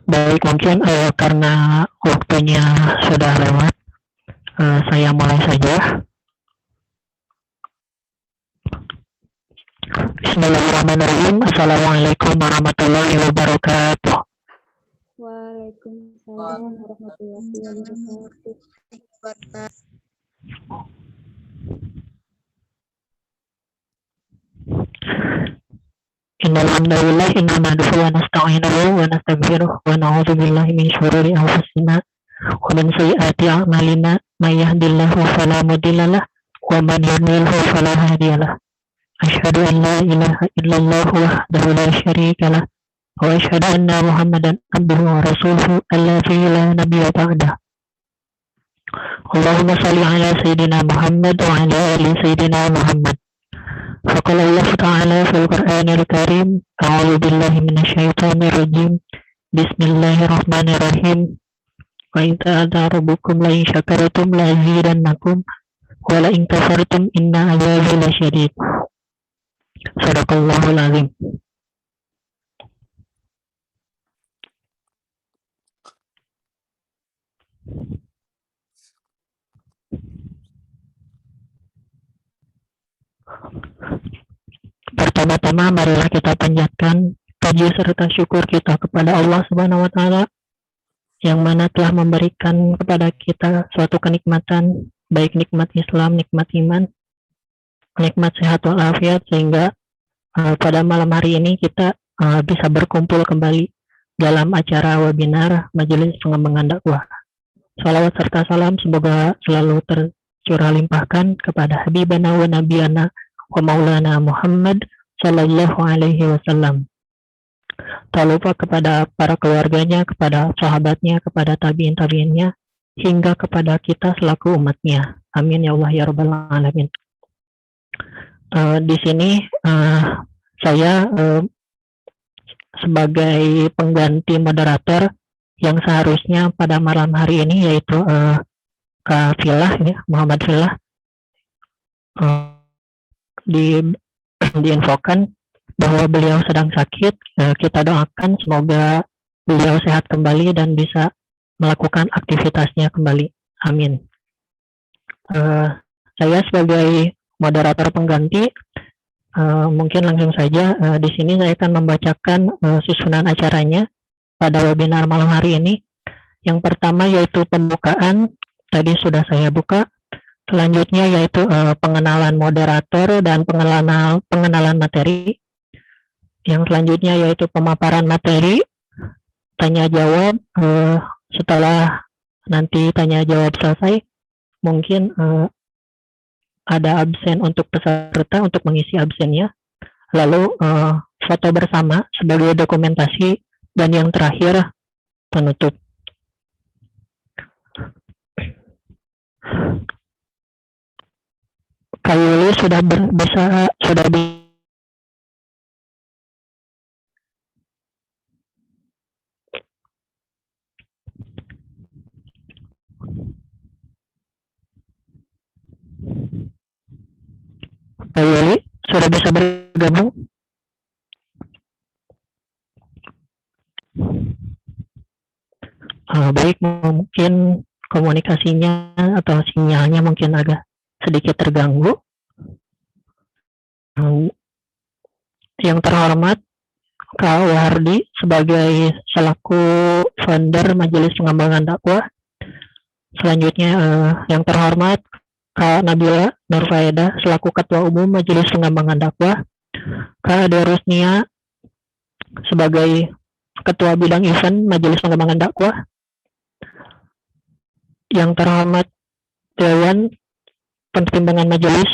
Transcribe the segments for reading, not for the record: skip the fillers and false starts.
Baik, mungkin karena waktunya sudah lewat, saya mulai saja. Bismillahirrahmanirrahim. Assalamualaikum warahmatullahi wabarakatuh. Waalaikumsalam warahmatullahi wabarakatuh. Innal hamdalillah nahmaduhu wa nasta'inuhu wa nastaghfiruh wa na'udzu billahi min syururi anfusina wa min sayyiati a'malina may yahdihillahu fala mudhillalah wa man yudlilhu fala hadiyalah. Asyhadu an la ilaha illallah wahdahu la syarikalah wa asyhadu anna Muhammadan abduhu wa rasuluhu allazi la nabiyya ba'dah. Allahumma shalli ala sayyidina Muhammad wa ala ali sayyidina Muhammad. Faqala Allah Ta'ala fil Qur'anil Karim, a'udzu billahi minasyaitonir rajim. Bismillahirrahmanirrahim. Wa in ta'adza rabbukum la in syakartum la azidannakum wa la in kafartum inna 'adzabi lasyadid. Shadaqallahul azim. Pertama-tama marilah kita panjatkan puji serta syukur kita kepada Allah Subhanahu wa taala yang mana telah memberikan kepada kita suatu kenikmatan, baik nikmat Islam, nikmat iman, nikmat sehat walafiat, sehingga pada malam hari ini kita bisa berkumpul kembali dalam acara webinar Majelis Pengembangan Dakwah. Salawat serta salam semoga selalu tercurah limpahkan kepada Habibana wa Nabiyana wa Maulana Muhammad sallallahu alaihi wasallam. Tak lupa kepada para keluarganya, kepada sahabatnya, kepada tabiin-tabiinnya, hingga kepada kita selaku umatnya. Amin ya Allah ya Rabbal alamin. Di sini saya sebagai pengganti moderator yang seharusnya pada malam hari ini, yaitu Kak Filah, ya, Muhammad Filah, diinfokan bahwa beliau sedang sakit. Kita doakan semoga beliau sehat kembali dan bisa melakukan aktivitasnya kembali. Amin. Saya sebagai moderator pengganti, mungkin langsung saja di sini saya akan membacakan susunan acaranya pada webinar malam hari ini. Yang pertama yaitu pembukaan, tadi sudah saya buka. Selanjutnya yaitu pengenalan moderator dan pengenalan materi. Yang selanjutnya yaitu pemaparan materi, tanya jawab. Setelah nanti tanya jawab selesai, mungkin ada absen untuk peserta untuk mengisi absennya. Lalu foto bersama sebagai dokumentasi, dan yang terakhir penutup. Kak Yuli sudah bisa Kak Yuli sudah bisa bergabung? Baik, mungkin komunikasinya atau sinyalnya mungkin agak sedikit terganggu. Yang terhormat Kak Wardi sebagai selaku founder Majelis Pengembangan Dakwah. Selanjutnya yang terhormat Kak Nabila Nurfaedah selaku Ketua Umum Majelis Pengembangan Dakwah. Kak Ade Rusnia sebagai Ketua Bidang Event Majelis Pengembangan Dakwah. Yang terhormat Dewan Pertimbangan Majelis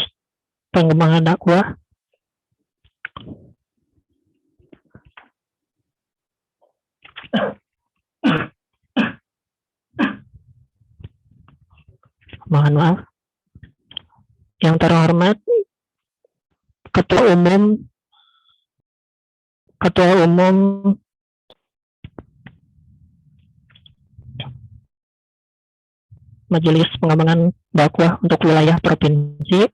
Pengembangan Dakwah. Mohon maaf. Yang terhormat Ketua Umum Majelis Pengembangan Dakwah untuk wilayah provinsi,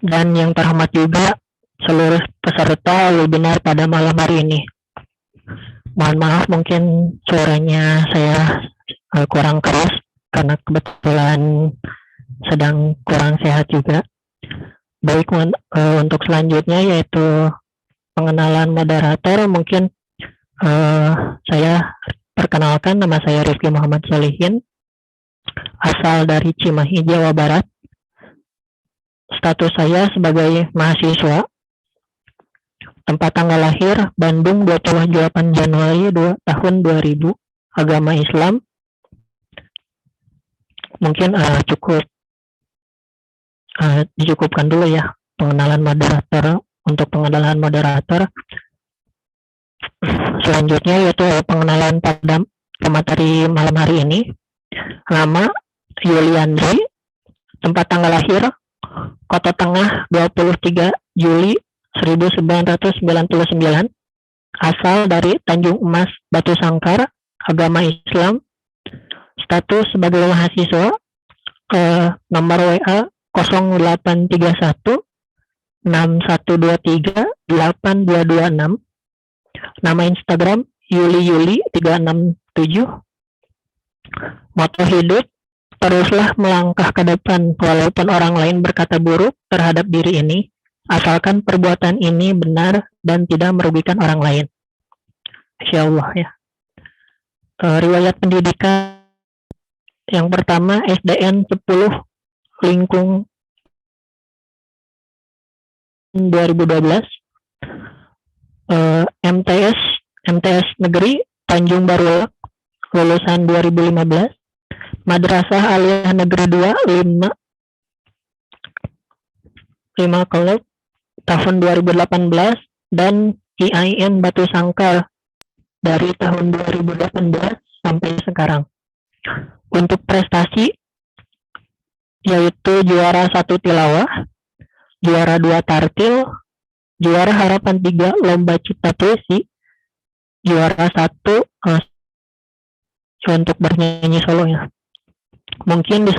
dan yang terhormat juga seluruh peserta webinar pada malam hari ini. Mohon maaf mungkin suaranya saya kurang keras karena kebetulan sedang kurang sehat juga. Baik, untuk selanjutnya yaitu pengenalan moderator. Mungkin saya perkenalkan, nama saya Rifki Muhammad Solihin, asal dari Cimahi, Jawa Barat. Status saya sebagai mahasiswa. Tempat tanggal lahir Bandung 28 Januari tahun 2000, agama Islam. Mungkin cukup dicukupkan dulu ya pengenalan moderator. Untuk pengenalan moderator, selanjutnya yaitu pengenalan pada pemateri malam hari ini. Nama Yuliandri, tempat tanggal lahir Kota Tengah 23 Juli 1999, asal dari Tanjung Emas, Batu Sangkar, agama Islam. Status sebagai mahasiswa, nomor WA 0831 6123 8226. Nama Instagram Yuli 367. Moto hidup, teruslah melangkah ke depan walaupun orang lain berkata buruk terhadap diri ini, asalkan perbuatan ini benar dan tidak merugikan orang lain. Insyaallah ya. Riwayat pendidikan yang pertama SDN 10 Lingkung 2012, MTS Negeri Tanjung Baru lulusan 2015, Madrasah Aliyah Negeri 2 5 Kolot tahun 2018, dan IAIN Batu Sangkar dari tahun 2018 sampai sekarang. Untuk prestasi yaitu juara 1 tilawah, juara 2 tartil, juara harapan 3 lomba cipta puisi, juara 1 untuk bernyanyi solo ya. Mungkin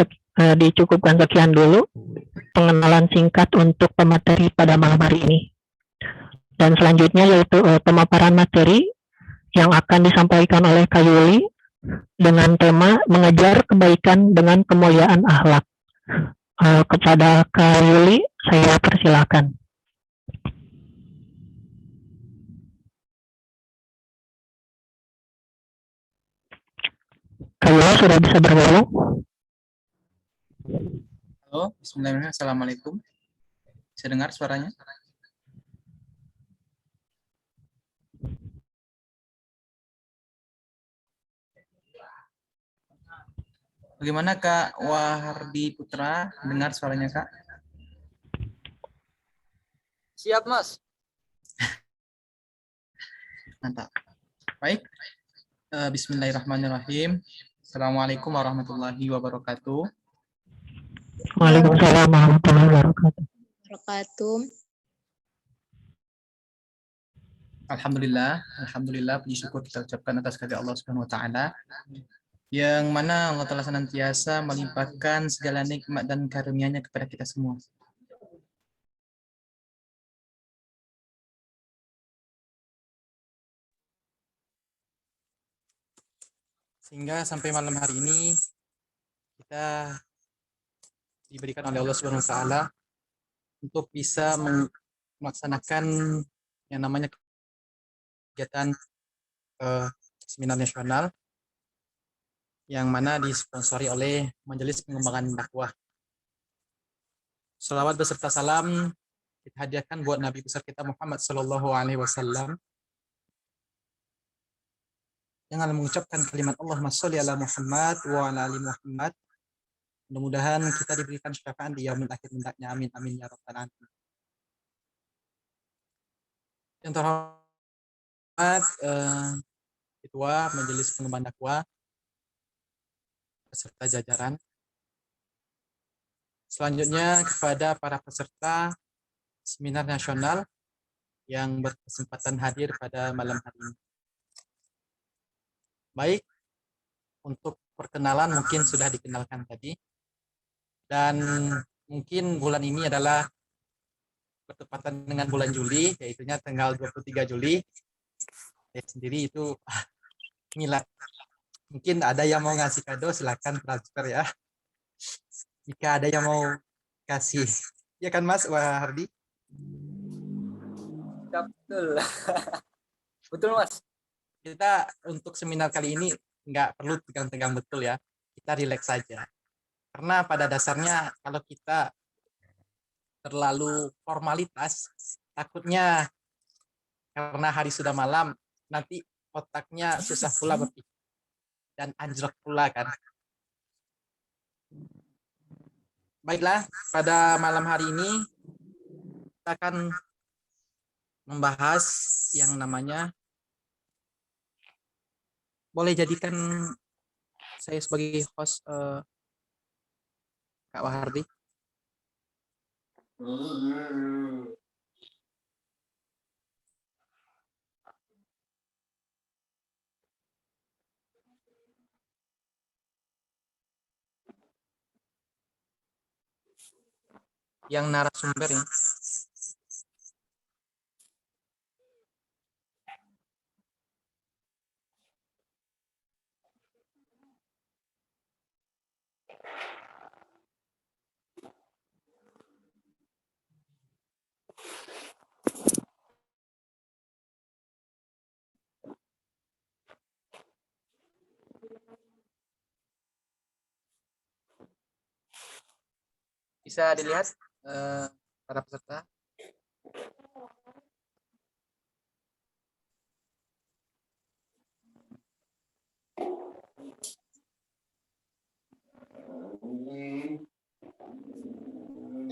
dicukupkan sekian dulu pengenalan singkat untuk pemateri pada malam hari ini. Dan selanjutnya yaitu pemaparan materi yang akan disampaikan oleh Kak Yuli dengan tema mengejar kebaikan dengan kemuliaan akhlak. Kepada Kak Yuli, saya persilakan. Kak Yuli sudah bisa bergabung? Halo, bismillahirrahmanirrahim. Assalamualaikum. Bisa dengar suaranya? Bagaimana Kak Wahardi Putra? Dengar suaranya Kak? Siap, Mas. Mantap. Baik. Bismillahirrahmanirrahim. Assalamualaikum warahmatullahi wabarakatuh. Waalaikumsalam warahmatullahi wabarakatuh. Alhamdulillah, puji syukur kita ucapkan atas kehadirat Allah Subhanahu wa taala, yang mana Allah Ta'ala senantiasa melimpahkan segala nikmat dan karunia-Nya kepada kita semua. Sehingga sampai malam hari ini kita diberikan oleh Allah Subhanahu wa taala untuk bisa melaksanakan yang namanya kegiatan seminar nasional yang mana disponsori oleh Majelis Pengembangan Dakwah. Salawat beserta salam kita hadiahkan buat Nabi besar kita Muhammad Sallallahu Alaihi Wasallam yang mengucapkan kalimat Allahumma sholli ala Muhammad wa ala ali Muhammad. Mudah-mudahan kita diberikan syafaat di yaumil akhir hendaknya. Amin amin ya rabbal alamin. Yang terhormat Ketua Majelis Pengembangan Dakwah beserta jajaran. Selanjutnya kepada para peserta seminar nasional yang berkesempatan hadir pada malam hari ini. Baik, untuk perkenalan mungkin sudah dikenalkan tadi. Dan mungkin bulan ini adalah bertepatan dengan bulan Juli, yaitunya tanggal 23 Juli. Saya sendiri itu milad. Mungkin ada yang mau ngasih kado, silakan transfer ya. Jika ada yang mau kasih, ya kan Mas Wahardi? Ya, betul. Betul, Mas. Kita untuk seminar kali ini nggak perlu tegang-tegang betul ya. Kita rileks saja. Karena pada dasarnya kalau kita terlalu formalitas, takutnya karena hari sudah malam, nanti otaknya susah pula berpikir dan anjlok pula kan. Baiklah, pada malam hari ini kita akan membahas yang namanya, boleh jadikan saya sebagai host Kak Wahardi. Yang narasumbernya. Bisa dilihat para peserta.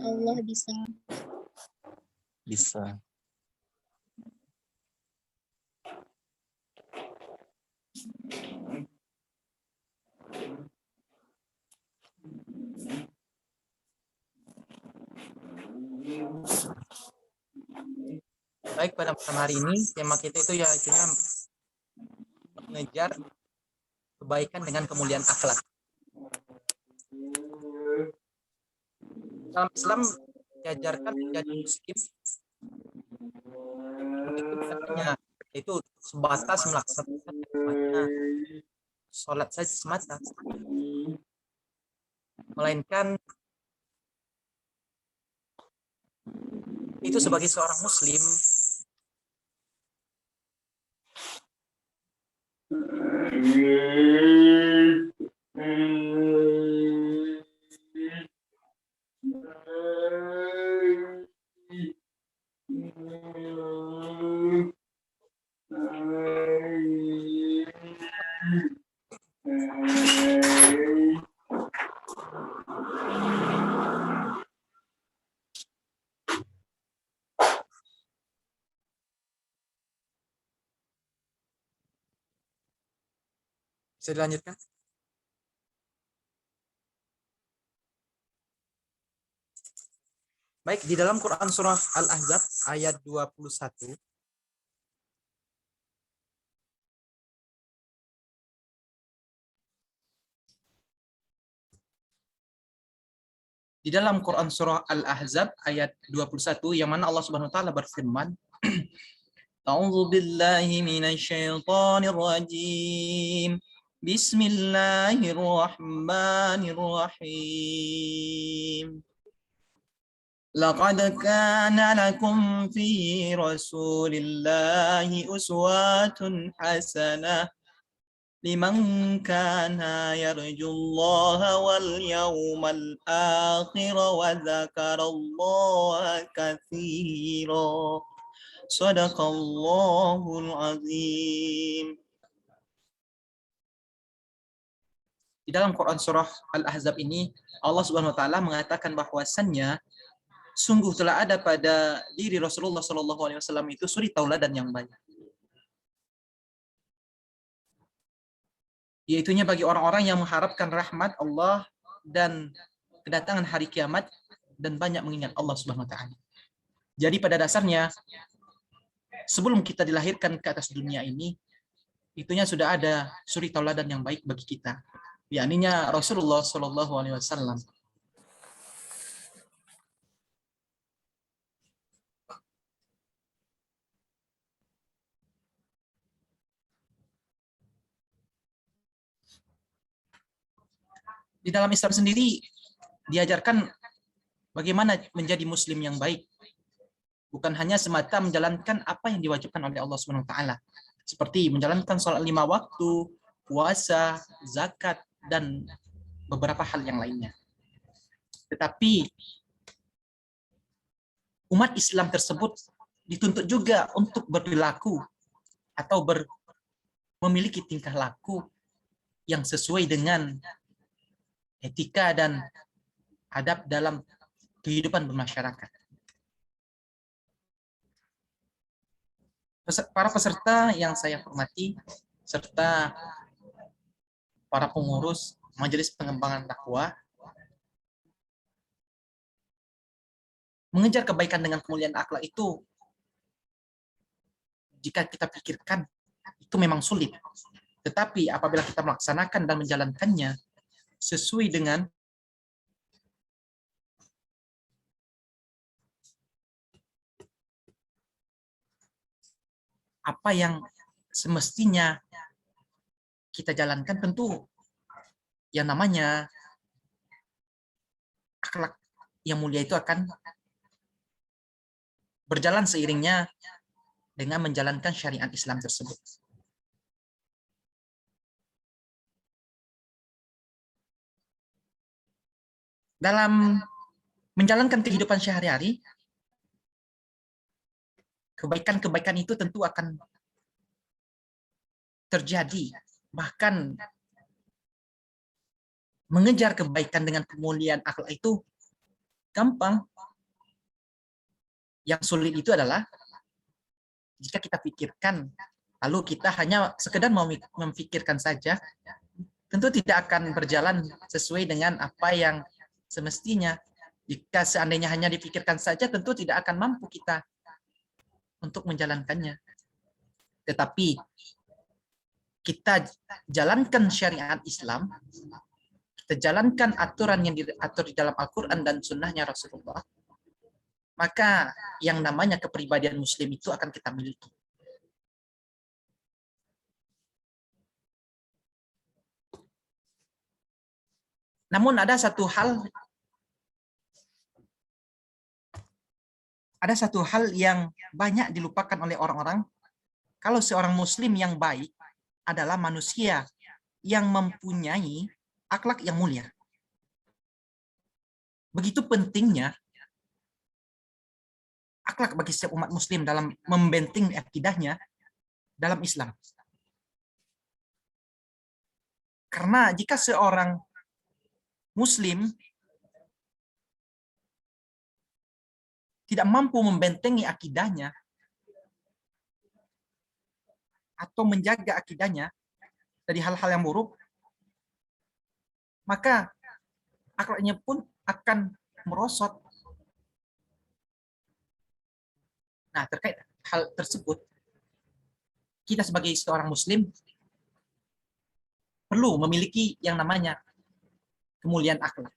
Allah bisa. Bisa. Baik, pada malam hari ini tema kita itu yaitu mengejar kebaikan dengan kemuliaan akhlak. Dalam Islam diajarkan menjadi muslim itu bukan hanya itu sebatas melaksanakan namanya sholat saja semata, melainkan itu sebagai seorang muslim bisa dilanjutkan. Baik, di dalam Quran surah Al-Ahzab ayat 21 di dalam Quran surah Al-Ahzab ayat 21 yang mana Allah Subhanahu wa taala berfirman, A'udzu billahi minasyaitonir rajim. Bismillahirrahmanirrahim. Laqad kana lakum fi Rasulillahi uswatun hasanah liman kana yarjullaha wal yawmal akhir wa dzakarallaha katsira. Shadaqallahul azim. Di dalam Quran surah Al-Ahzab ini Allah Subhanahu wa taala mengatakan bahwasannya sungguh telah ada pada diri Rasulullah SAW itu suri tauladan yang baik. Yaitunya bagi orang-orang yang mengharapkan rahmat Allah dan kedatangan hari kiamat dan banyak mengingat Allah Subhanahu wa taala. Jadi pada dasarnya sebelum kita dilahirkan ke atas dunia ini, itunya sudah ada suri tauladan yang baik bagi kita. Yakninya Rasulullah SAW. Di dalam Islam sendiri diajarkan bagaimana menjadi muslim yang baik. Bukan hanya semata menjalankan apa yang diwajibkan oleh Allah Subhanahu wa taala. Seperti menjalankan sholat 5 waktu, puasa, zakat, dan beberapa hal yang lainnya. Tetapi umat Islam tersebut dituntut juga untuk berperilaku atau memiliki tingkah laku yang sesuai dengan etika dan adab dalam kehidupan bermasyarakat. Para peserta yang saya hormati, serta para pengurus Majelis Pengembangan Dakwah, mengejar kebaikan dengan kemuliaan akhlak itu, jika kita pikirkan, itu memang sulit. Tetapi apabila kita melaksanakan dan menjalankannya sesuai dengan apa yang semestinya kita jalankan, tentu yang namanya akhlak yang mulia itu akan berjalan seiringnya dengan menjalankan syariat Islam tersebut. Dalam menjalankan kehidupan sehari-hari, kebaikan-kebaikan itu tentu akan terjadi. Bahkan mengejar kebaikan dengan kemuliaan akhlak itu gampang. Yang sulit itu adalah jika kita pikirkan, lalu kita hanya sekedar memikirkan saja, tentu tidak akan berjalan sesuai dengan apa yang semestinya. Jika seandainya hanya dipikirkan saja, tentu tidak akan mampu kita untuk menjalankannya. Tetapi kita jalankan syariat Islam, kita jalankan aturan yang diatur di dalam Al-Quran dan sunnahnya Rasulullah, maka yang namanya kepribadian muslim itu akan kita miliki. Namun ada satu hal yang banyak dilupakan oleh orang-orang. Kalau seorang muslim yang baik adalah manusia yang mempunyai akhlak yang mulia. Begitu pentingnya akhlak bagi setiap umat muslim dalam membentengi akidahnya dalam Islam. Karena jika seorang muslim tidak mampu membentengi akidahnya atau menjaga akidahnya dari hal-hal yang buruk, maka akhlaknya pun akan merosot. Nah, terkait hal tersebut, kita sebagai seorang muslim perlu memiliki yang namanya kemuliaan akhlak.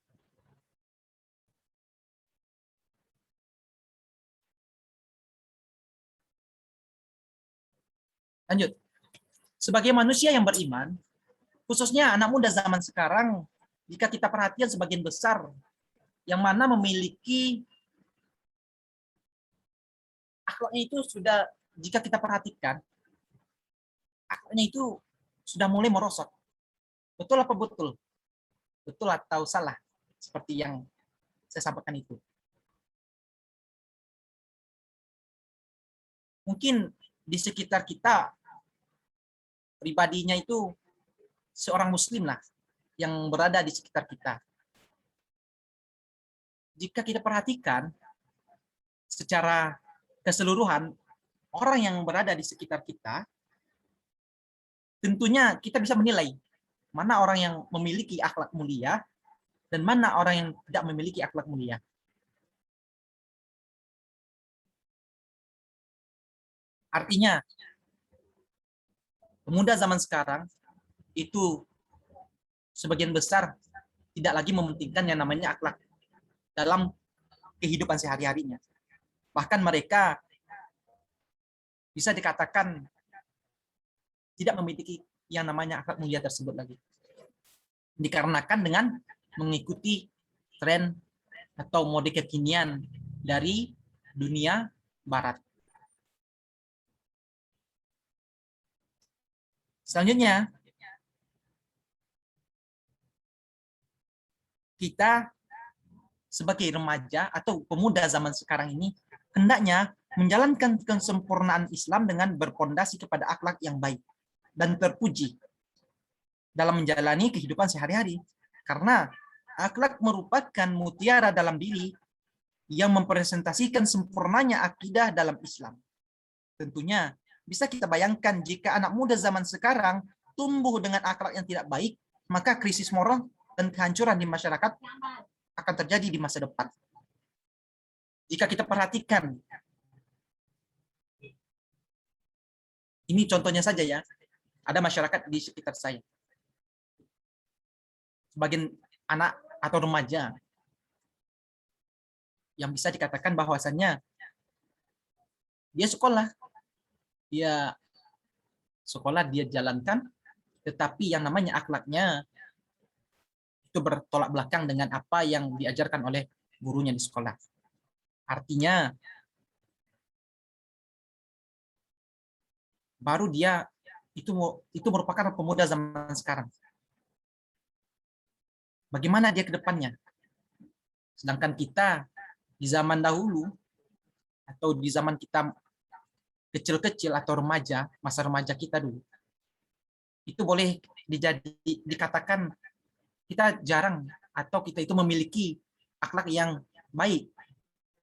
Lanjut. Sebagai manusia yang beriman, khususnya anak muda zaman sekarang, jika kita perhatian sebagian besar yang mana memiliki akhlaknya itu sudah, jika kita perhatikan, akhlaknya itu sudah mulai merosot. Betul apa betul? Betul atau salah? Seperti yang saya sampaikan itu. Mungkin di sekitar kita, pribadinya itu seorang muslim lah yang berada di sekitar kita. Jika kita perhatikan secara keseluruhan, orang yang berada di sekitar kita, tentunya kita bisa menilai mana orang yang memiliki akhlak mulia dan mana orang yang tidak memiliki akhlak mulia. Artinya, pemuda zaman sekarang itu sebagian besar tidak lagi mementingkan yang namanya akhlak dalam kehidupan sehari-harinya. Bahkan mereka bisa dikatakan tidak memiliki yang namanya akhlak mulia tersebut lagi. dikarenakan dengan mengikuti tren atau mode kekinian dari dunia barat. Selanjutnya, kita sebagai remaja atau pemuda zaman sekarang ini hendaknya menjalankan kesempurnaan Islam dengan berpondasi kepada akhlak yang baik dan terpuji dalam menjalani kehidupan sehari-hari. Karena akhlak merupakan mutiara dalam diri yang mempresentasikan sempurnanya akidah dalam Islam. Tentunya bisa kita bayangkan jika anak muda zaman sekarang tumbuh dengan akhlak yang tidak baik, maka krisis moral dan kehancuran di masyarakat akan terjadi di masa depan. Jika kita perhatikan, ini contohnya saja ya, ada masyarakat di sekitar saya. Sebagian anak atau remaja yang bisa dikatakan bahwasannya dia sekolah dia jalankan, tetapi yang namanya akhlaknya itu bertolak belakang dengan apa yang diajarkan oleh gurunya di sekolah. Artinya baru dia itu merupakan pemuda zaman sekarang. Bagaimana dia ke depannya? Sedangkan kita di zaman dahulu atau di zaman kita kecil-kecil atau remaja, masa remaja kita dulu, itu boleh dikatakan kita jarang atau kita itu memiliki akhlak yang baik.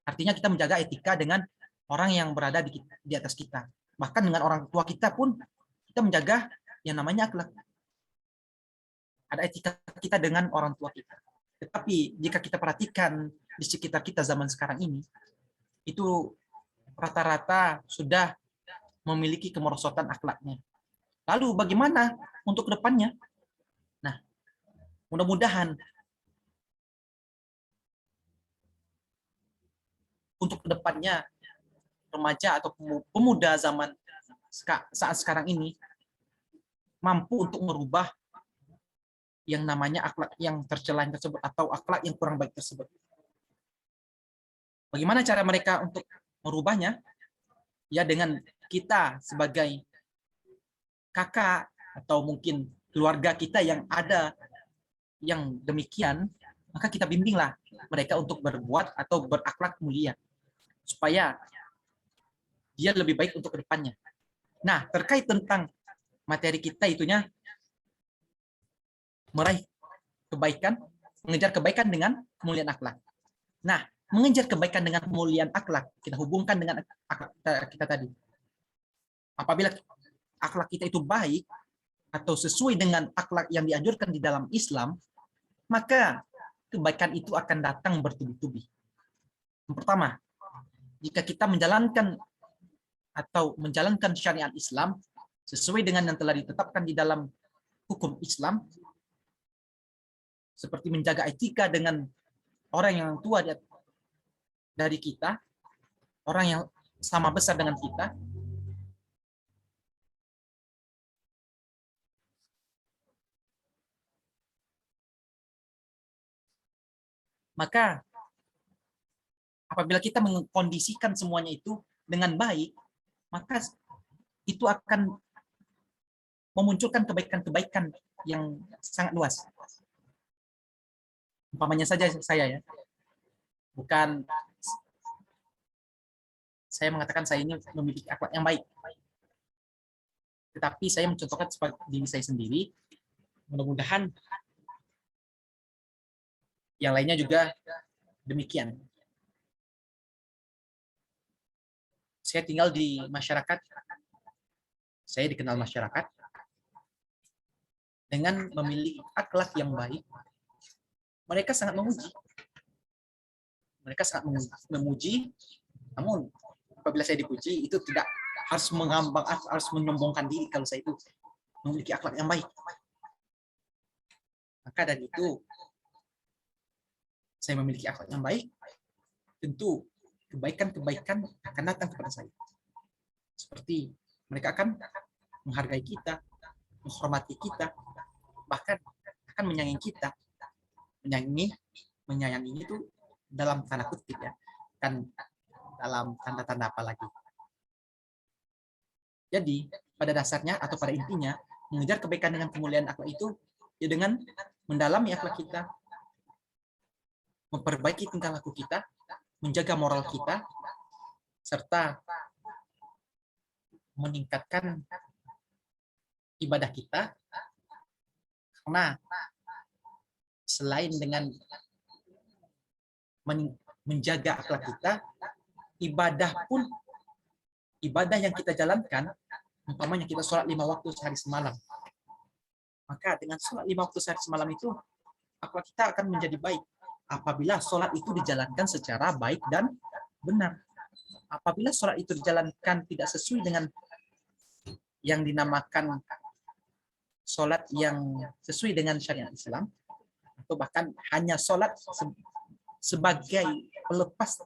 Artinya kita menjaga etika dengan orang yang berada di atas kita. Bahkan dengan orang tua kita pun kita menjaga yang namanya akhlak. Ada etika kita dengan orang tua kita. Tetapi jika kita perhatikan di sekitar kita zaman sekarang ini, itu rata-rata sudah memiliki kemerosotan akhlaknya. Lalu bagaimana untuk kedepannya? Nah, mudah-mudahan untuk kedepannya remaja atau pemuda zaman saat sekarang ini mampu untuk merubah yang namanya akhlak yang tercela tersebut atau akhlak yang kurang baik tersebut. Bagaimana cara mereka untuk merubahnya? Ya dengan kita sebagai kakak atau mungkin keluarga kita yang ada yang demikian, maka kita bimbinglah mereka untuk berbuat atau berakhlak mulia supaya dia lebih baik untuk kedepannya. Nah, terkait tentang materi kita itunya meraih kebaikan, mengejar kebaikan dengan kemuliaan akhlak. Nah, mengejar kebaikan dengan kemuliaan akhlak, kita hubungkan dengan akhlak kita tadi. Apabila akhlak kita itu baik atau sesuai dengan akhlak yang dianjurkan di dalam Islam, maka kebaikan itu akan datang bertubi-tubi. Yang pertama, jika kita menjalankan syariat Islam sesuai dengan yang telah ditetapkan di dalam hukum Islam, seperti menjaga etika dengan orang yang tua dari kita, orang yang sama besar dengan kita, maka apabila kita mengkondisikan semuanya itu dengan baik, maka itu akan memunculkan kebaikan-kebaikan yang sangat luas. Umpamanya saja saya ya, bukan saya mengatakan saya ini memiliki akhlak yang baik, tetapi saya mencontohkan sebagai diri saya sendiri. Mudah-mudahan yang lainnya juga demikian. Saya tinggal di masyarakat, saya dikenal masyarakat dengan memiliki akhlak yang baik. Mereka sangat memuji, namun apabila saya dipuji itu tidak harus harus menyombongkan diri kalau saya itu memiliki akhlak yang baik. Maka dari itu saya memiliki akhlak yang baik, tentu kebaikan-kebaikan akan datang kepada saya. Seperti mereka akan menghargai kita, menghormati kita, bahkan akan menyayangi kita. Menyayangi itu dalam tanda kutip ya, kan dalam tanda-tanda apa lagi. Jadi pada dasarnya atau pada intinya mengejar kebaikan dengan kemuliaan akhlak itu ya dengan mendalami akhlak kita, memperbaiki tingkah laku kita, menjaga moral kita, serta meningkatkan ibadah kita. Karena selain dengan menjaga akhlak kita, ibadah yang kita jalankan, umpamanya kita sholat 5 waktu sehari semalam, maka dengan sholat 5 waktu sehari semalam itu akhlak kita akan menjadi baik apabila sholat itu dijalankan secara baik dan benar. Apabila sholat itu dijalankan tidak sesuai dengan yang dinamakan sholat yang sesuai dengan syariat Islam, atau bahkan hanya sholat sebagai pelepas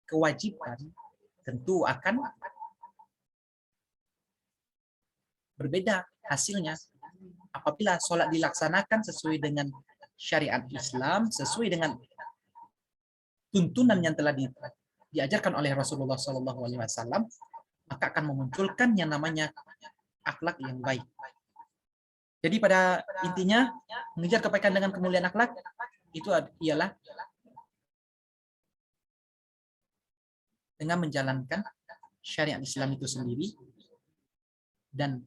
kewajiban, tentu akan berbeda hasilnya. Apabila sholat dilaksanakan sesuai dengan syariat Islam, sesuai dengan tuntunan yang telah diajarkan oleh Rasulullah SAW, maka akan memunculkan yang namanya akhlak yang baik. Jadi pada intinya mengejar kebaikan dengan kemuliaan akhlak itu ialah dengan menjalankan syariat Islam itu sendiri, dan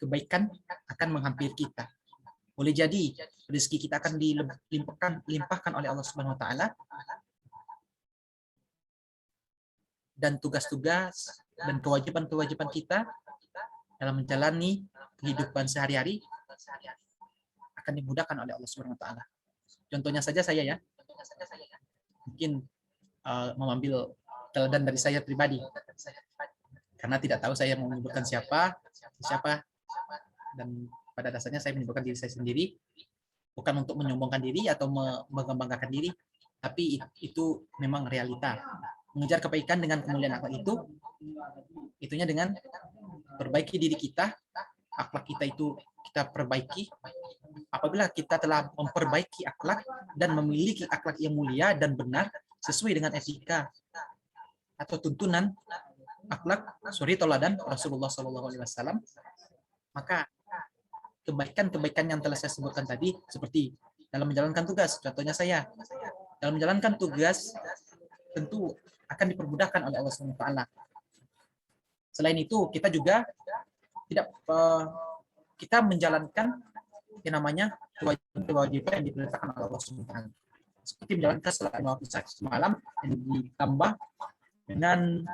kebaikan akan menghampiri kita. Boleh jadi rezeki kita akan dilimpahkan oleh Allah Subhanahu wa taala, dan tugas-tugas dan kewajiban-kewajiban kita dalam menjalani kehidupan sehari-hari akan dimudahkan oleh Allah Subhanahu wa taala. Contohnya saja saya ya. Mungkin mengambil teladan dari saya pribadi. Karena tidak tahu saya mau menyebutkan siapa, dan pada dasarnya saya menyebutkan diri saya sendiri, bukan untuk menyombongkan diri atau membanggakan diri, tapi itu memang realita. Mengejar kebaikan dengan kemuliaan akhlak itunya dengan perbaiki diri kita, akhlak kita itu kita perbaiki. Apabila kita telah memperbaiki akhlak dan memiliki akhlak yang mulia dan benar sesuai dengan etika atau tuntunan akhlak teladan Rasulullah SAW, maka kebaikan-kebaikan yang telah saya sebutkan tadi, seperti dalam menjalankan tugas, contohnya saya dalam menjalankan tugas tentu akan dipermudahkan oleh Allah SWT. Selain itu kita juga kita menjalankan yang namanya kewajiban yang diperintahkan oleh Allah SWT, seperti menjalankan salat 5 waktu semalam yang ditambah dengan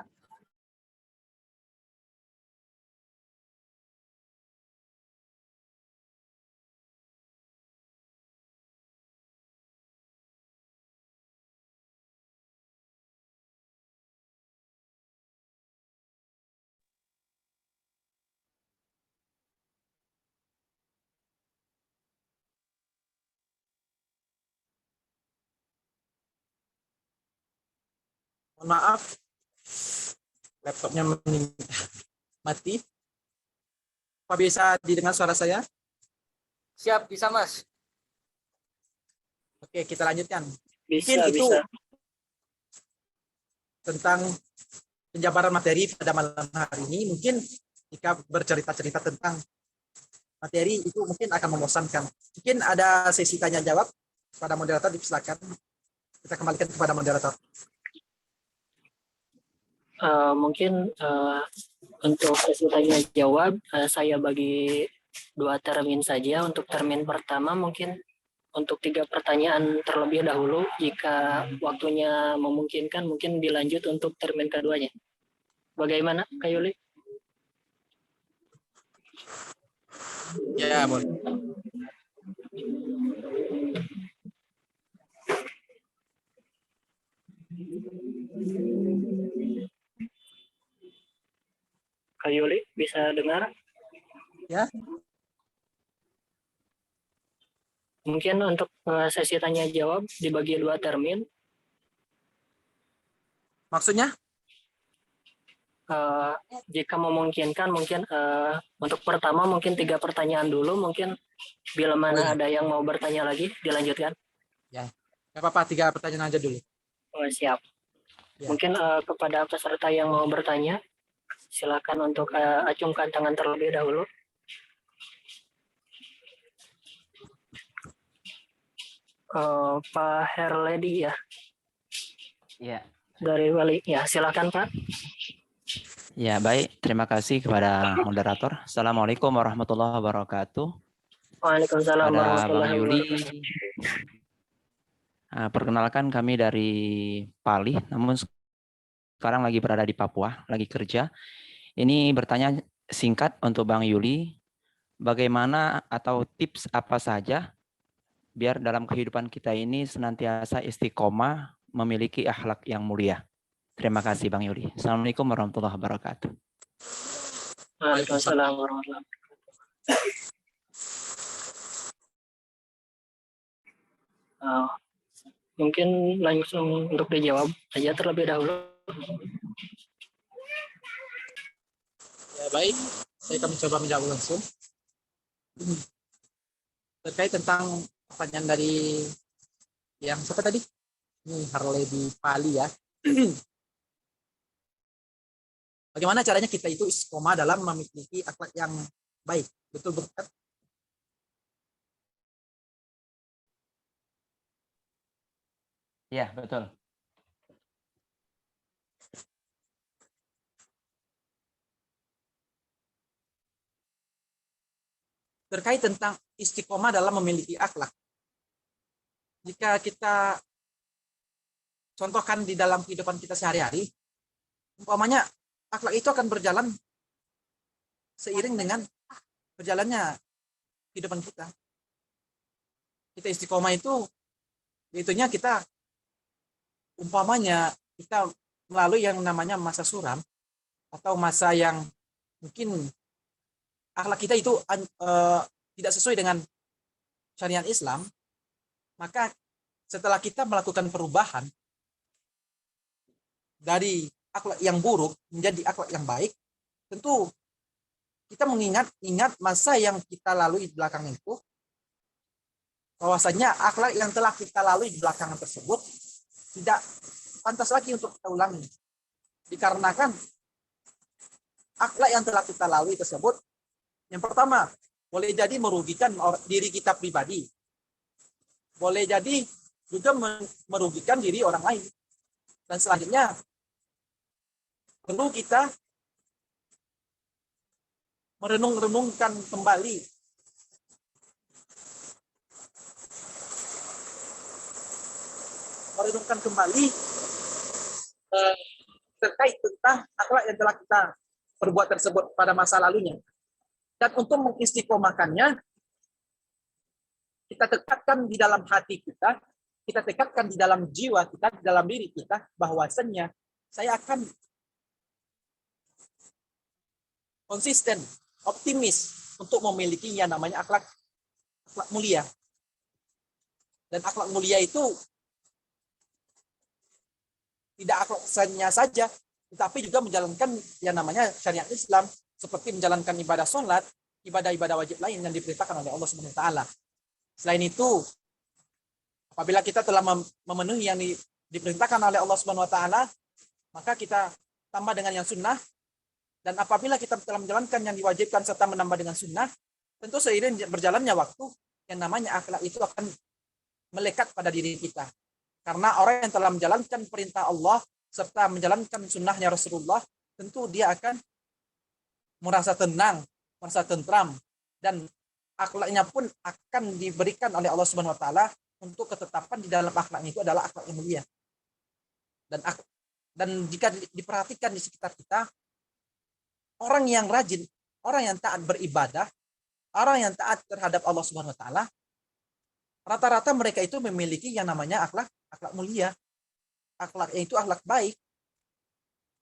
Mohon maaf, laptopnya mati. Apa bisa didengar suara saya? Siap, bisa Mas. Oke, kita lanjutkan. Bisa, Mungkin itu bisa. tentang penjabaran materi pada malam hari ini. Mungkin jika bercerita-cerita tentang materi itu mungkin akan membosankan. Mungkin ada sesi tanya jawab pada moderator, dipersilakan. Kita kembalikan kepada moderator. Mungkin untuk sesi tanya jawab saya bagi 2 termin saja. Untuk termin pertama mungkin untuk 3 pertanyaan terlebih dahulu. Jika waktunya memungkinkan mungkin dilanjut untuk termin keduanya. Bagaimana, Kak Yuli? Ya, boleh. Kak Yuli bisa dengar? Ya. Mungkin untuk sesi tanya jawab dibagi 2 termin. Maksudnya? Jika memungkinkan mungkin untuk pertama mungkin 3 pertanyaan dulu, mungkin bila mana ada yang mau bertanya lagi dilanjutkan. Ya, nggak apa-apa, 3 pertanyaan aja dulu. Oh, siap. Ya. Mungkin kepada peserta yang mau bertanya, silakan untuk acungkan tangan terlebih dahulu. Pak Herledi ya, Ya, dari Wali. Ya, silakan Pak. ya baik. Terima kasih kepada moderator. Assalamualaikum warahmatullahi wabarakatuh. Waalaikumsalam Pada Bang warahmatullahi Yuli, wabarakatuh. perkenalkan kami dari Pali, namun sekarang lagi berada di Papua, lagi kerja. Ini bertanya singkat untuk Bang Yuli, bagaimana atau tips apa saja biar dalam kehidupan kita ini senantiasa istiqomah memiliki akhlak yang mulia. Terima kasih Bang Yuli. Assalamualaikum warahmatullahi wabarakatuh. Waalaikumsalam warahmatullahi wabarakatuh. Mungkin langsung untuk dijawab saja terlebih dahulu. Ya, baik. Saya akan mencoba menjawab langsung. Terkait tentang pertanyaan dari yang siapa tadi? Ini Harley di Pali ya. Bagaimana caranya kita itu istiqomah dalam memiliki akhlak yang baik? Betul betul. Ya, betul. Terkait tentang istiqomah dalam memiliki akhlak. Jika kita contohkan di dalam kehidupan kita sehari-hari, umpamanya akhlak itu akan berjalan seiring dengan berjalannya kehidupan kita. Kita istiqomah itu, itunya kita umpamanya kita melalui yang namanya masa suram atau masa yang mungkin akhlak kita itu tidak sesuai dengan syariat Islam, maka setelah kita melakukan perubahan dari akhlak yang buruk menjadi akhlak yang baik, tentu kita ingat masa yang kita lalui di belakang itu, bahwasanya akhlak yang telah kita lalui di belakang tersebut tidak pantas lagi untuk kita ulangi. Dikarenakan akhlak yang telah kita lalui tersebut, yang pertama, boleh jadi merugikan diri kita pribadi. Boleh jadi juga merugikan diri orang lain. Dan selanjutnya, perlu kita merenung-renungkan kembali terkait tentang akhlak yang telah kita perbuat tersebut pada masa lalunya. Dan untuk mengistiqomahkannya, kita tekatkan di dalam hati kita, kita tekatkan di dalam jiwa kita, di dalam diri kita, bahwasannya saya akan konsisten, optimis untuk memiliki yang namanya akhlak mulia. Dan akhlak mulia itu tidak akhlaknya saja, tetapi juga menjalankan yang namanya syariat Islam, seperti menjalankan ibadah sholat, ibadah-ibadah wajib lain yang diperintahkan oleh Allah Subhanahu wa taala. Selain itu, apabila kita telah memenuhi yang diperintahkan oleh Allah Subhanahu wa taala, maka kita tambah dengan yang sunnah. Dan apabila kita telah menjalankan yang diwajibkan serta menambah dengan sunnah, tentu seiring berjalannya waktu, yang namanya akhlak itu akan melekat pada diri kita. Karena orang yang telah menjalankan perintah Allah serta menjalankan sunnahnya Rasulullah, tentu dia akan merasa tenang, merasa tentram, dan akhlaknya pun akan diberikan oleh Allah Subhanahu wa taala untuk ketetapan di dalam akhlaknya itu adalah akhlak yang mulia. Dan jika diperhatikan di sekitar kita, orang yang rajin, orang yang taat beribadah, orang yang taat terhadap Allah Subhanahu wa taala, rata-rata mereka itu memiliki yang namanya akhlak mulia. Akhlaknya itu akhlak baik.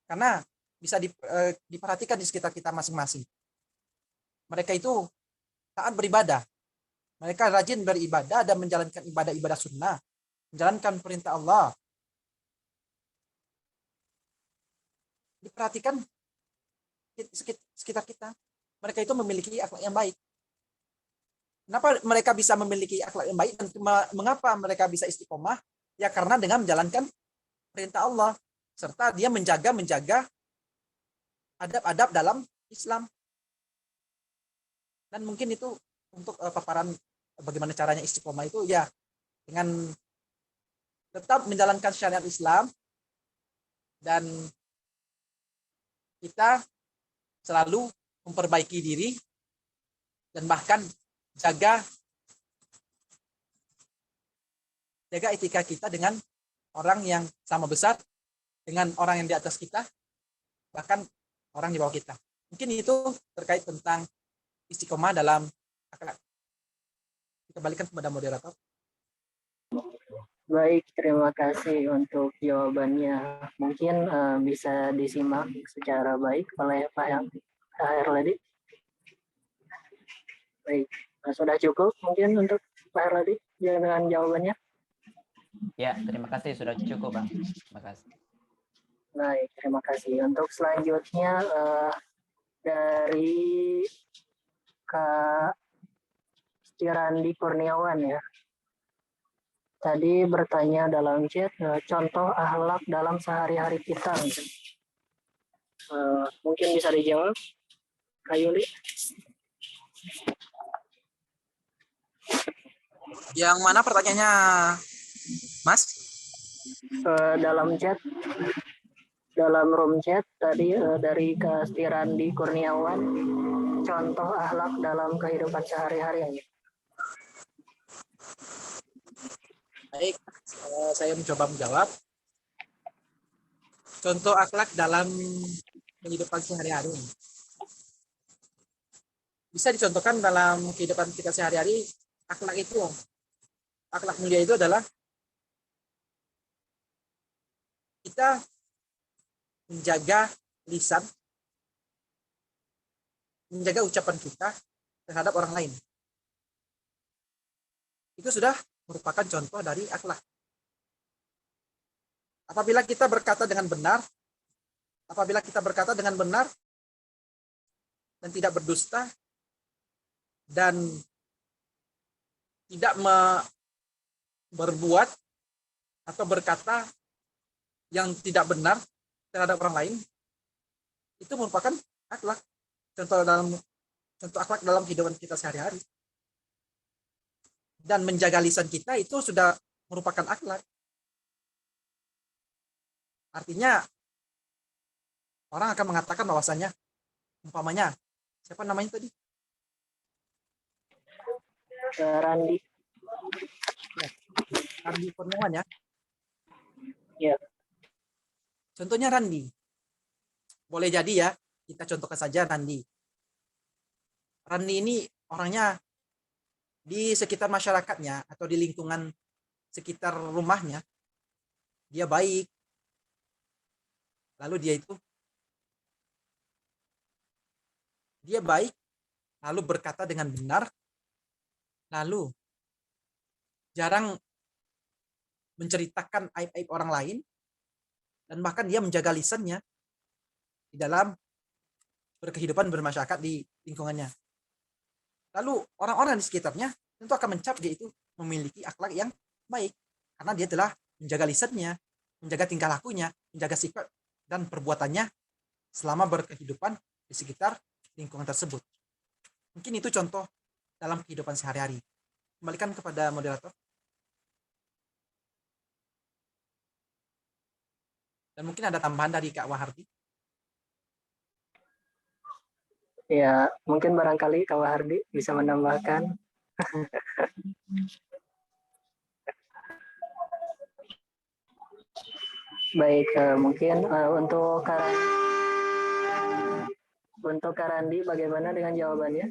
Karena bisa diperhatikan di sekitar kita masing-masing. Mereka itu taat beribadah. Mereka rajin beribadah dan menjalankan ibadah-ibadah sunnah. Menjalankan perintah Allah. Diperhatikan sekitar kita. Mereka itu memiliki akhlak yang baik. Kenapa mereka bisa memiliki akhlak yang baik dan mengapa mereka bisa istiqomah? Ya karena dengan menjalankan perintah Allah serta dia menjaga adab-adab dalam Islam. Dan mungkin itu untuk paparan bagaimana caranya istiqomah itu ya dengan tetap menjalankan syariat Islam dan kita selalu memperbaiki diri dan bahkan jaga etika kita dengan orang yang sama besar, dengan orang yang di atas kita, bahkan orang di bawah kita. Mungkin itu terkait tentang istiqomah dalam akhlak. Kita balikan kepada moderator. Baik, terima kasih untuk jawabannya. Mungkin bisa disimak secara baik oleh Pak Herladi. Baik, sudah cukup mungkin untuk Pak Herladi dengan jawabannya. Ya, terima kasih sudah cukup, Bang. Terima kasih. Baik, terima kasih. Untuk selanjutnya dari Kak Stirandi Kurniawan ya. Tadi bertanya dalam chat contoh akhlak dalam sehari-hari kita. Mungkin bisa dijawab, Kak Yuli. Yang mana pertanyaannya, Mas? Dalam chat, dalam room chat tadi dari Kak Stirandi Kurniawan, contoh akhlak dalam kehidupan sehari-hari. Baik, saya mencoba menjawab. Contoh akhlak dalam kehidupan sehari-hari. Bisa dicontohkan dalam kehidupan kita sehari-hari, akhlak mulia itu adalah kita menjaga lisan, menjaga ucapan kita terhadap orang lain. Itu sudah merupakan contoh dari akhlak. Apabila kita berkata dengan benar dan tidak berdusta dan tidak berbuat atau berkata yang tidak benar terhadap orang lain, itu merupakan akhlak. Contoh akhlak dalam kehidupan kita sehari-hari. Dan menjaga lisan kita itu sudah merupakan akhlak. Artinya orang akan mengatakan bahwasanya umpamanya siapa namanya tadi? Randi. Randi Kurniawan ya. Ya. Contohnya Randi. Boleh jadi ya, kita contohkan saja Randi. Randi ini orangnya di sekitar masyarakatnya atau di lingkungan sekitar rumahnya, dia baik. Lalu dia baik, lalu berkata dengan benar, lalu jarang menceritakan aib-aib orang lain, dan bahkan dia menjaga lisannya di dalam berkehidupan bermasyarakat di lingkungannya. Lalu orang-orang di sekitarnya tentu akan mencap dia itu memiliki akhlak yang baik. Karena dia telah menjaga lisannya, menjaga tingkah lakunya, menjaga sifat dan perbuatannya selama berkehidupan di sekitar lingkungan tersebut. Mungkin itu contoh dalam kehidupan sehari-hari. Kembalikan kepada moderator. Dan mungkin ada tambahan dari Kak Wahardi. Ya, mungkin barangkali Kak Wahardi bisa menambahkan. Baik, mungkin untuk Kak Randi bagaimana dengan jawabannya?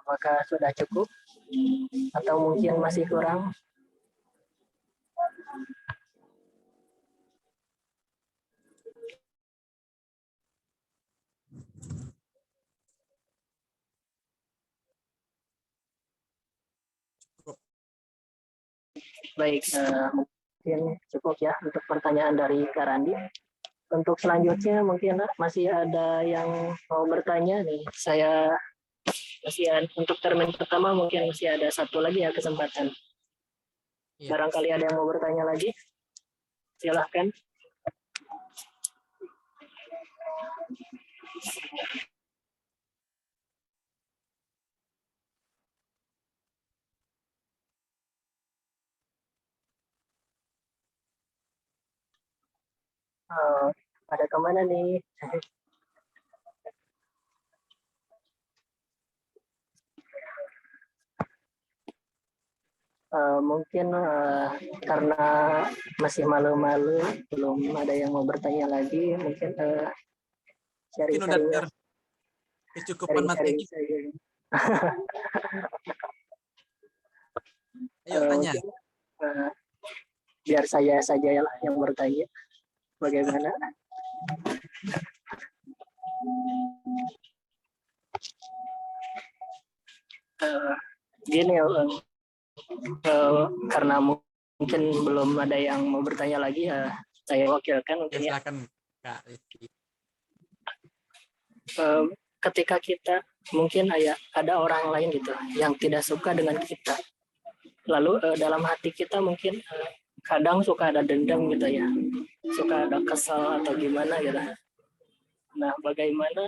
Apakah sudah cukup atau mungkin masih kurang? Baik, mungkin cukup ya untuk pertanyaan dari Kak Randi. Untuk selanjutnya mungkin masih ada yang mau bertanya nih. Saya masih ada, untuk termin pertama mungkin masih ada satu lagi ya kesempatan. Iya. Barangkali ada yang mau bertanya lagi. Silahkan. Pada kemana nih? Mungkin karena masih malu-malu, belum ada yang mau bertanya lagi. Mungkin Mungkin udah dengar kecukupan materi. saja. Ayo tanya. Mungkin, biar saya saja lah yang bertanya. Bagaimana? Gini ya, karena mungkin belum ada yang mau bertanya lagi, ya saya wakilkan Ya, mungkin ya. silakan Kak Rizky. Ketika kita mungkin ada orang lain gitu yang tidak suka dengan kita, lalu dalam hati kita mungkin kadang suka ada dendam gitu ya, suka ada kesal atau gimana gitu. Nah, bagaimana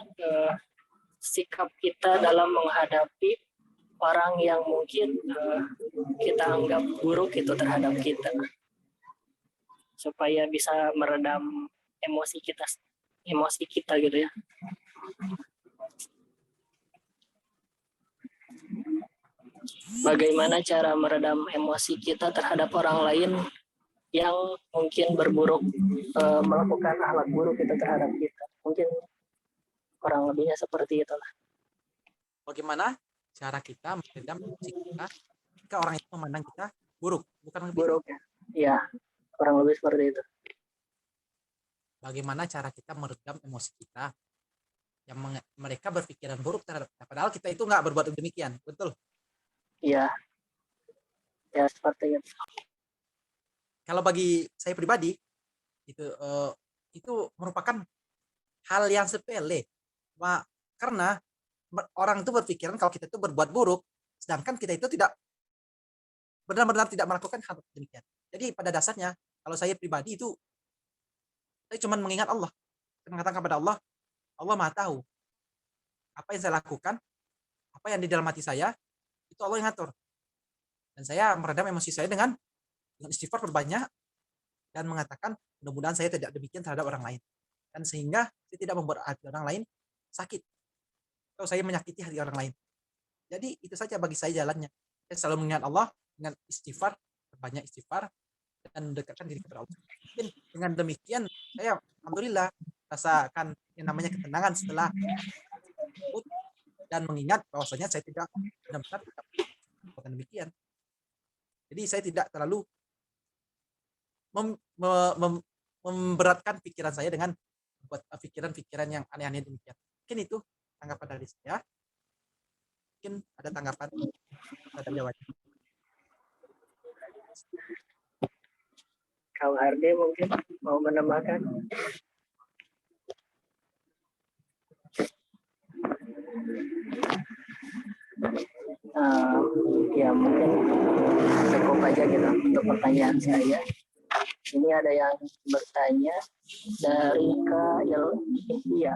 sikap kita dalam menghadapi orang yang mungkin kita anggap buruk itu terhadap kita, supaya bisa meredam emosi kita gitu ya. Bagaimana cara meredam emosi kita terhadap orang lain yang mungkin melakukan akhlak buruk itu terhadap kita. Mungkin kurang lebihnya seperti itulah. Bagaimana cara kita meredam emosi kita jika orang itu memandang kita buruk, bukan lebih. Buruk ya. Iya, kurang lebih seperti itu. Bagaimana cara kita meredam emosi kita yang mereka berpikiran buruk terhadap kita, padahal kita itu nggak berbuat demikian, betul? Iya. Ya, seperti itu. Kalau bagi saya pribadi itu merupakan hal yang sepele, karena orang itu berpikiran kalau kita itu berbuat buruk, sedangkan kita itu tidak benar-benar tidak melakukan hal demikian. Jadi pada dasarnya kalau saya pribadi itu saya cuma mengingat Allah, mengatakan kepada Allah, Allah Maha tahu apa yang saya lakukan, apa yang di dalam hati saya, itu Allah yang ngatur. Dan saya meredam emosi saya dengan istighfar berbanyak dan mengatakan mudah-mudahan saya tidak demikian terhadap orang lain, dan sehingga saya tidak membuat hati orang lain sakit atau saya menyakiti hati orang lain. Jadi itu saja bagi saya jalannya. Saya selalu mengingat Allah dengan istighfar, berbanyak istighfar, dan mendekatkan diri kepada Allah. Mungkin dengan demikian saya alhamdulillah rasakan yang namanya ketenangan setelah dan mengingat bahwasanya saya tidak benar-benar melakukan demikian. Jadi saya tidak terlalu memberatkan pikiran saya dengan pikiran-pikiran yang aneh-aneh demikian. Mungkin itu tanggapan dari saya. Mungkin ada tanggapan terhadap jawabannya. Kang Hardi mungkin mau menambahkan. Ya mungkin cukup aja gitu untuk pertanyaan saya. Ini ada yang bertanya dari Kak Ilhia.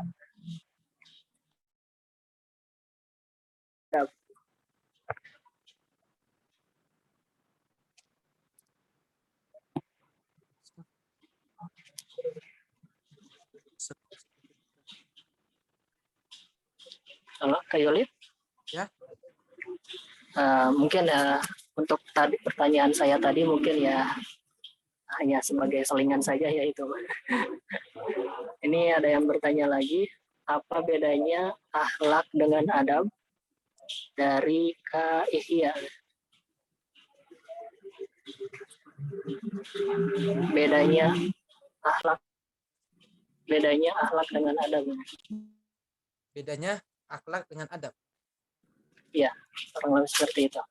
Halo, Kak Yuli? Ya. Mungkin untuk tadi pertanyaan saya tadi mungkin ya hanya sebagai selingan saja ya itu. Ini ada yang bertanya lagi, apa bedanya akhlak dengan adab? Dari Kak Ihya. Bedanya akhlak dengan adab. Bedanya akhlak dengan adab. Iya, kurang lebih seperti itu.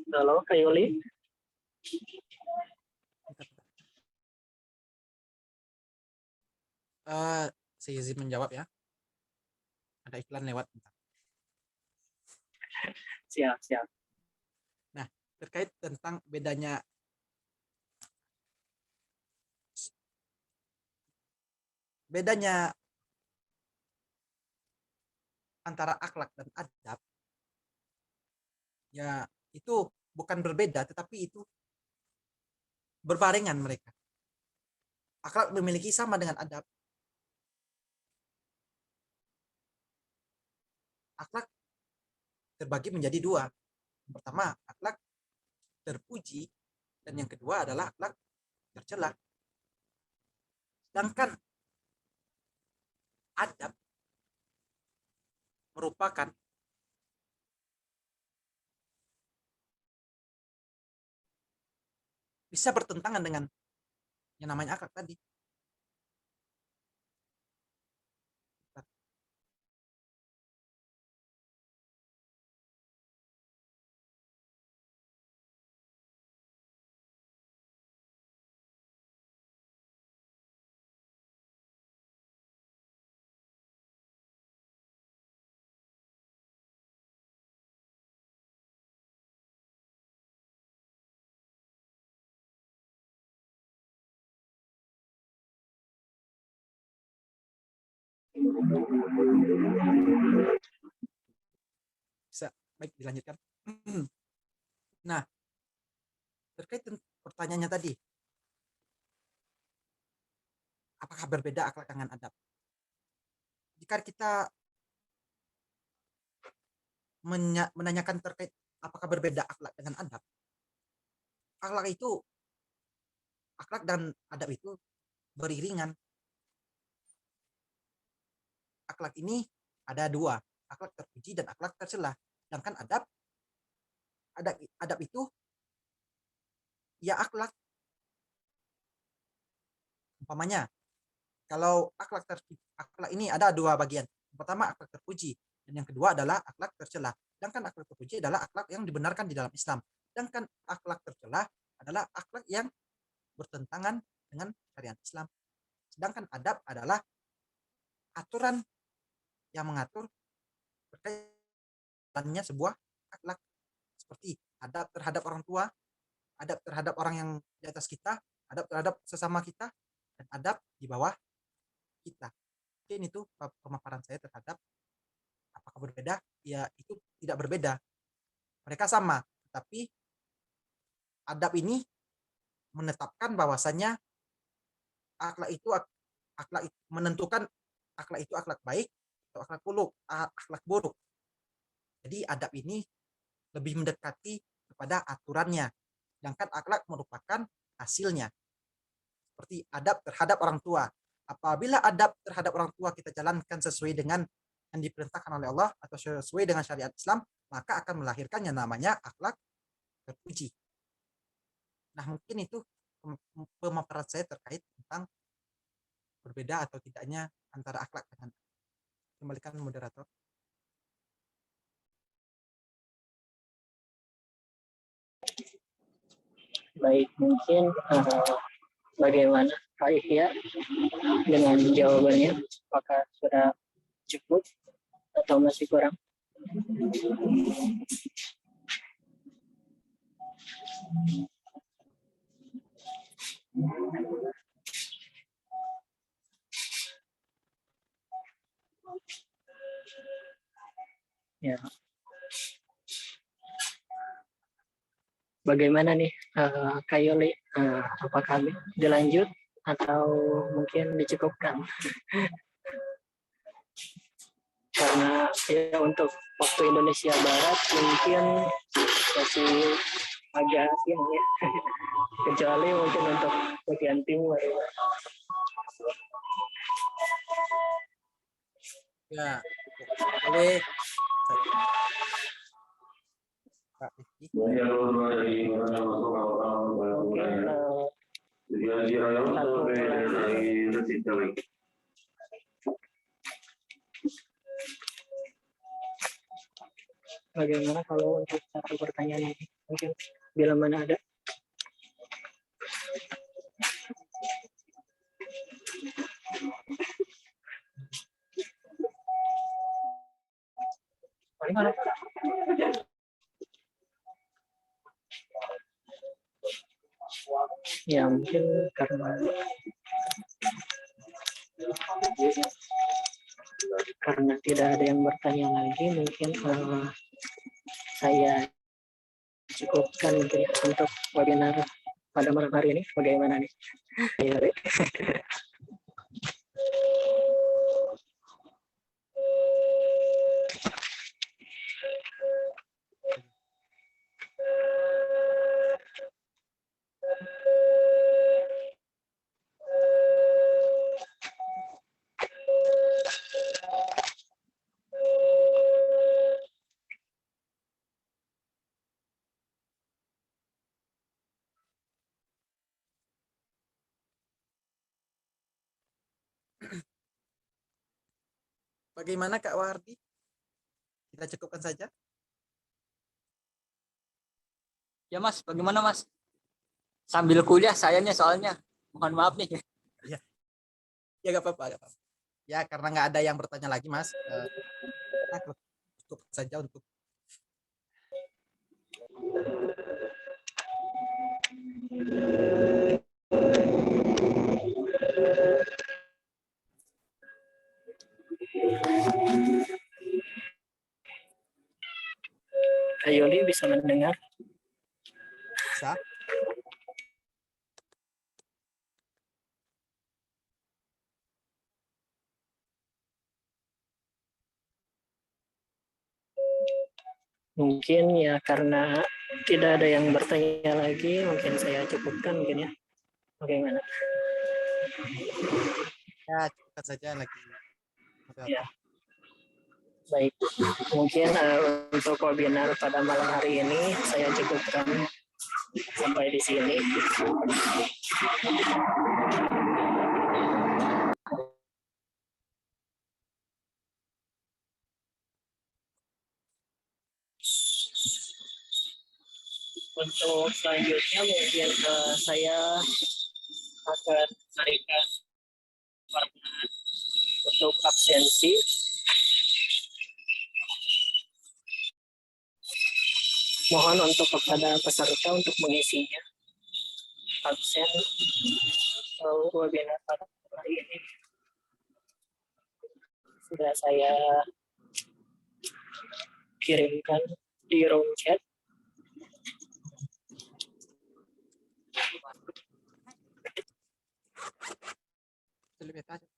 Halo, Kak Yuli. Saya izin menjawab ya. Ada iklan lewat. Bentar. Siap, siap. Nah, terkait tentang bedanya antara akhlak dan adab, ya itu bukan berbeda, tetapi itu berbarengan mereka. Akhlak memiliki sama dengan adab. Akhlak terbagi menjadi dua. Yang pertama, akhlak terpuji, dan yang kedua adalah akhlak tercela. Sedangkan adab merupakan bisa bertentangan dengan yang namanya akhlak tadi. Bisa, baik dilanjutkan. Nah, terkait pertanyaannya tadi, apakah berbeda akhlak dengan adab? Jika kita menanyakan terkait apakah berbeda akhlak dengan adab, akhlak dan adab itu beriringan. Akhlak ini ada dua, akhlak terpuji dan akhlak tercela. Sedangkan adab itu ya akhlak. Umpamanya, kalau akhlak ini ada dua bagian. Yang pertama akhlak terpuji, dan yang kedua adalah akhlak tercela. Sedangkan akhlak terpuji adalah akhlak yang dibenarkan di dalam Islam. Sedangkan akhlak tercela adalah akhlak yang bertentangan dengan syariat Islam. Sedangkan adab adalah aturan yang mengatur berkaitannya sebuah akhlak, seperti adab terhadap orang tua, adab terhadap orang yang di atas kita, adab terhadap sesama kita, dan adab di bawah kita. Mungkin itu pemaparan saya terhadap apakah berbeda. Ya, itu tidak berbeda, mereka sama, tetapi adab ini menetapkan bahwasannya akhlak itu menentukan akhlak itu akhlak baik atau akhlak buruk. Jadi adab ini lebih mendekati kepada aturannya, sedangkan akhlak merupakan hasilnya. Seperti adab terhadap orang tua. Apabila adab terhadap orang tua kita jalankan sesuai dengan yang diperintahkan oleh Allah atau sesuai dengan syariat Islam, maka akan melahirkan yang namanya akhlak terpuji. Nah, mungkin itu pemaparan saya terkait tentang berbeda atau tidaknya antara akhlak dengan. Kembalikan moderator. Baik, mungkin bagaimana Pak Ihya dengan jawabannya? Apakah sudah cukup atau masih kurang? Ya. Bagaimana nih Kak Yoli? Apakah dilanjut atau mungkin dicukupkan? Karena ya untuk waktu Indonesia Barat mungkin masih agak siang ya. Kecuali mungkin untuk bagian timur. Ya, boleh. Pak Rizky. Bagaimana kalau untuk satu pertanyaan ini? mungkin bila mana ada. Ya mungkin karena tidak ada yang bertanya lagi, mungkin saya cukupkan mungkin untuk webinar pada malam hari ini. Bagaimana nih? Ya, Bagaimana Kak Wardi? Kita cukupkan saja. Ya Mas, bagaimana Mas? Sambil kuliah sayangnya soalnya. Mohon maaf nih. Ya gak apa-apa, Ya karena nggak ada yang bertanya lagi Mas, kita cukup saja untuk Kak Yuli bisa mendengar? bisa. Mungkin ya karena tidak ada yang bertanya lagi, mungkin saya cukupkan mungkin ya. Bagaimana? Ya cukupkan saja lagi. Ya. Baik, mungkin untuk webinar pada malam hari ini saya cukupkan sampai di sini. Untuk selanjutnya mungkin saya akan naikkan warna untuk absensi. Mohon untuk kepada peserta untuk mengisinya. Absen atau webinar pada hari ini sudah saya kirimkan di room chat. Lebih aja.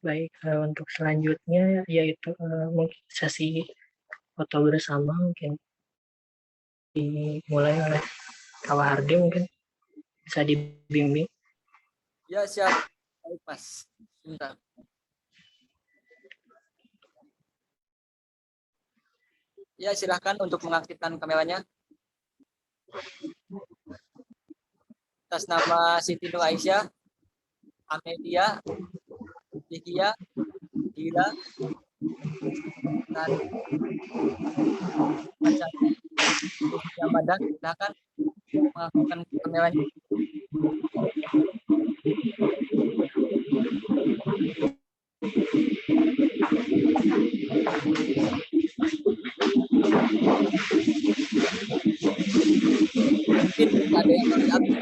Baik, untuk selanjutnya yaitu mungkin sesi foto bersama mungkin dimulai oleh Kak Hardi, mungkin bisa dibimbing. Ya siap. Baik Mas. Bentar. Ya silahkan untuk mengaktifkan kameranya. Atas nama Siti Nur Aisyah, Amelia, Dikia, Dira, dan Ramadan, silahkan mengaktifkan kameranya. ada yang paling aktif.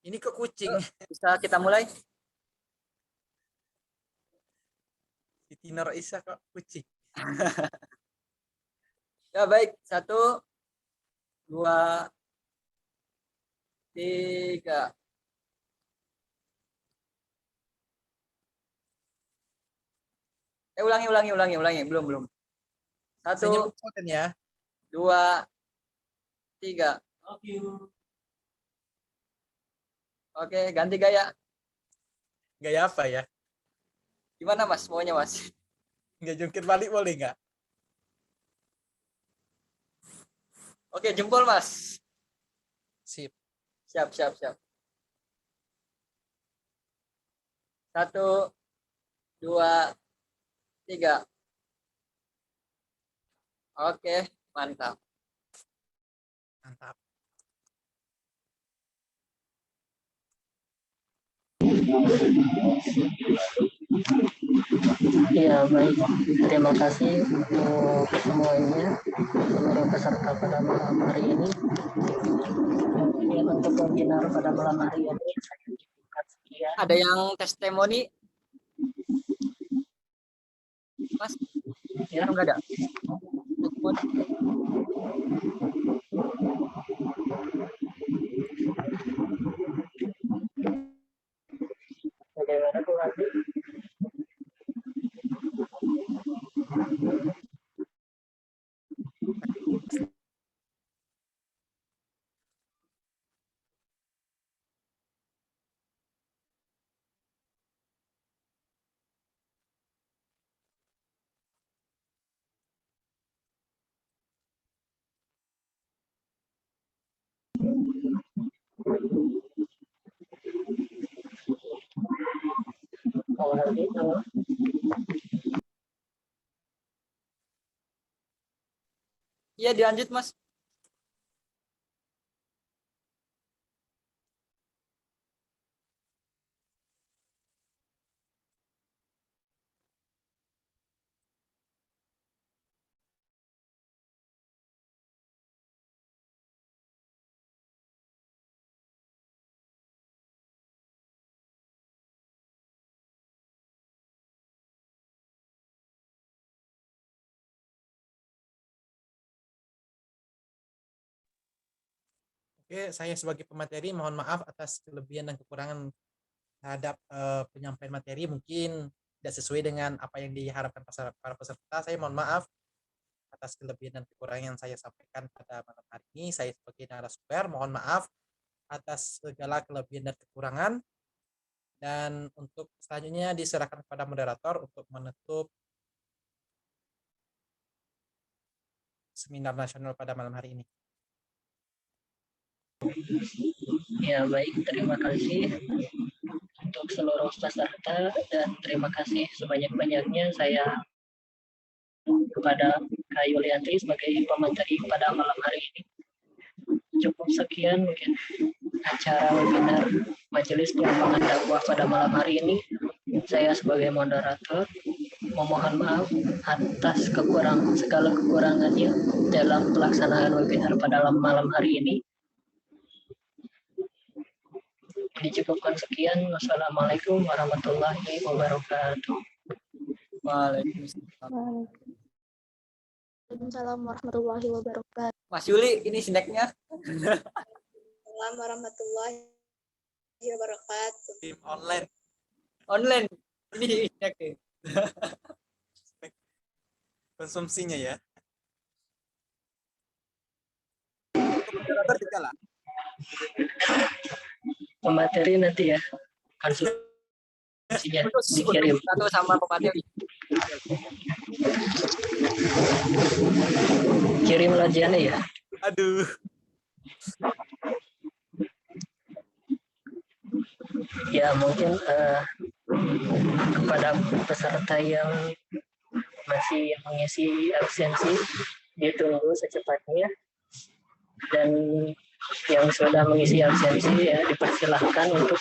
Ini kok kucing. Bisa kita mulai? Si Tino Isa kok kucing. Ya baik, 1, 2, 3. Ulangi. Belum. 1, Saya nyebut kan ya. 2, 3. Oke, ganti gaya. Gaya apa ya? Gimana Mas? Maunya Mas? Nggak jungkir balik boleh nggak? Oke, jempol Mas. Sip. Siap. 1, 2, 3. Oke, mantap. Mantap. Ya, baik. Terima kasih untuk semuanya, seluruh peserta pada malam hari ini. Ya, untuk webinar pada malam hari ini, saya cukupkan sekian. Ada yang testimoni? Mas? Ya. Enggak ada. Testimoni. Bagaimana Bu Andi? Oh, nanti itu. Iya, dilanjut Mas. Oke, saya sebagai pemateri mohon maaf atas kelebihan dan kekurangan terhadap penyampaian materi mungkin tidak sesuai dengan apa yang diharapkan para peserta. Saya mohon maaf atas kelebihan dan kekurangan yang saya sampaikan pada malam hari ini. Saya sebagai narasumber mohon maaf atas segala kelebihan dan kekurangan. Dan untuk selanjutnya diserahkan kepada moderator untuk menutup seminar nasional pada malam hari ini. Ya, baik. Terima kasih untuk seluruh peserta dan terima kasih sebanyak-banyaknya saya kepada Kak Yulianti sebagai pemateri pada malam hari ini. Cukup sekian mungkin acara webinar Majelis Pengembangan Dakwah pada malam hari ini. Saya sebagai moderator memohon maaf atas segala kekurangannya dalam pelaksanaan webinar pada malam hari ini. Dicukupkan sekian. Wassalamualaikum warahmatullahi wabarakatuh. Waalaikumsalam. Waalaikumsalam warahmatullahi wabarakatuh. Mas Yuli, ini snacknya. Waalaikumsalam warahmatullahi wabarakatuh. Tim online. Online. Ini snacknya. Konsumsinya ya. Untuk moderator juga lah. Pemateri nanti ya konsumsinya dikirim. Satu sama pemateri. Kirim lajiannya ya. Aduh. Ya mungkin kepada peserta yang masih mengisi absensi ditunggu secepatnya, dan yang sudah mengisi absensi ya dipersilahkan untuk